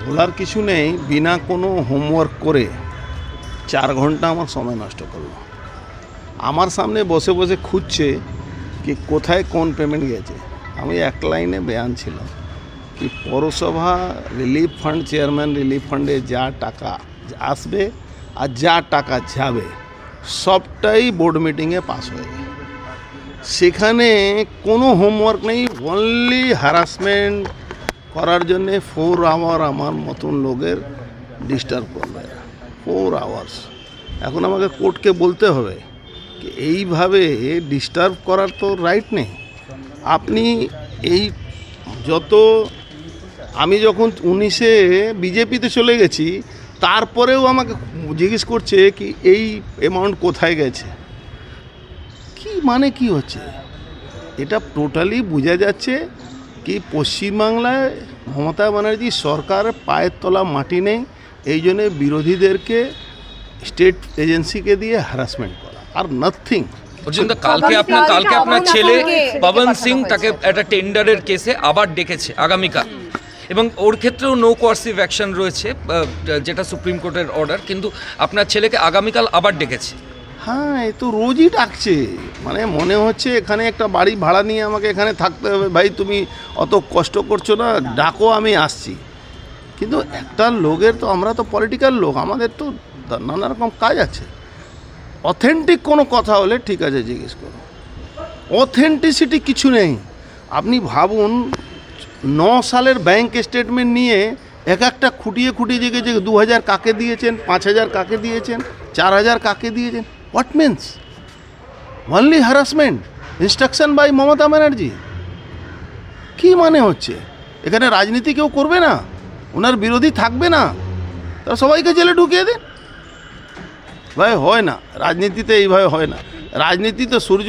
বলার কিছু নেই। বিনা কোনো হোমওয়ার্ক করে 4 ঘন্টা আমার সময় নষ্ট করলো। আমার সামনে বসে বসে খুঁজছে কি কোথায় কোন পেমেন্ট গেছে। আমি এক লাইনে বয়ান ছিল কি পৌরসভা রিলিফ ফান্ড, চেয়ারম্যান রিলিফ ফান্ডে যা টাকা আসবে আর যা টাকা যাবে সবটাই বোর্ড মিটিংয়ে পাস হয়ে যায়। সেখানে কোনো হোমওয়ার্ক নেই, অনলি হ্যারাসমেন্ট করার জন্যে 4 আওয়ার আমার মতন লোকের ডিস্টার্ব করবে। 4 আওয়ার্স। এখন আমাকে কোর্টকে বলতে হবে কি এইভাবে ডিস্টার্ব করার তো রাইট নেই। আপনি এই যত আমি যখন 19-এ বিজেপিতে চলে গেছি তারপরেও আমাকে জিজ্ঞেস করছে কি এই অ্যামাউন্ট কোথায় গেছে। কি মানে কি হচ্ছে এটা টোটালি বোঝা যাচ্ছে কি পশ্চিমবাংলায় মমতা ব্যানার্জি সরকার পায়ের তলা মাটি নেই, এই জন্য বিরোধীদেরকে স্টেট এজেন্সিকে দিয়ে হ্যারাসমেন্ট করা আর নাথিং। কালকে আপনার ছেলে পবন সিং তাকে একটা টেন্ডারের কেসে আবার ডেকেছে আগামীকাল, এবং ওর ক্ষেত্রেও নো কোয়ার্সিভ অ্যাকশন রয়েছে যেটা সুপ্রিম কোর্টের অর্ডার, কিন্তু আপনার ছেলেকে আগামীকাল আবার ডেকেছে। হ্যাঁ, এ তো রোজই ডাকছে। মানে মনে হচ্ছে এখানে একটা বাড়ি ভাড়া নিয়ে আমাকে এখানে থাকতে হবে। ভাই তুমি অত কষ্ট করছো না, ডাকো আমি আসছি। কিন্তু একটা লোকের তো, আমরা তো পলিটিক্যাল লোক, আমাদের তো নানা রকম কাজ আছে। অথেন্টিক কোনো কথা হলে ঠিক আছে জিজ্ঞেস করো, অথেন্টিসিটি কিছু নেই। আপনি ভাবুন 9 সালের ব্যাংক স্টেটমেন্ট নিয়ে এক একটা খুঁটিয়ে যে 2000 কাকে দিয়েছেন, 5000 কাকে দিয়েছেন, 4000 কাকে দিয়েছেন। What means? Only harassment, instruction by Mamata Banerjee. কী মানে হচ্ছে? এখানে রাজনীতি কেউ করবে না, ওনার বিরোধী থাকবে না, তারা সবাইকে জেলে ঢুকিয়ে দেন। ভাই হয় না, রাজনীতিতে এইভাবে হয় না। রাজনীতিতে সূর্য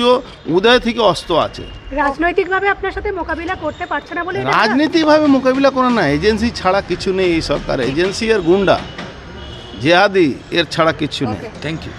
উদয় থেকে অস্ত আছে। রাজনৈতিকভাবে আপনার সাথে মোকাবিলা করতে পারছে না বলে রাজনীতিভাবে মোকাবিলা করে না, এজেন্সি ছাড়া কিছু নেই এই সরকার। এজেন্সি আর গুন্ডা জেহাদি এর ছাড়া কিছু নেই। Thank you.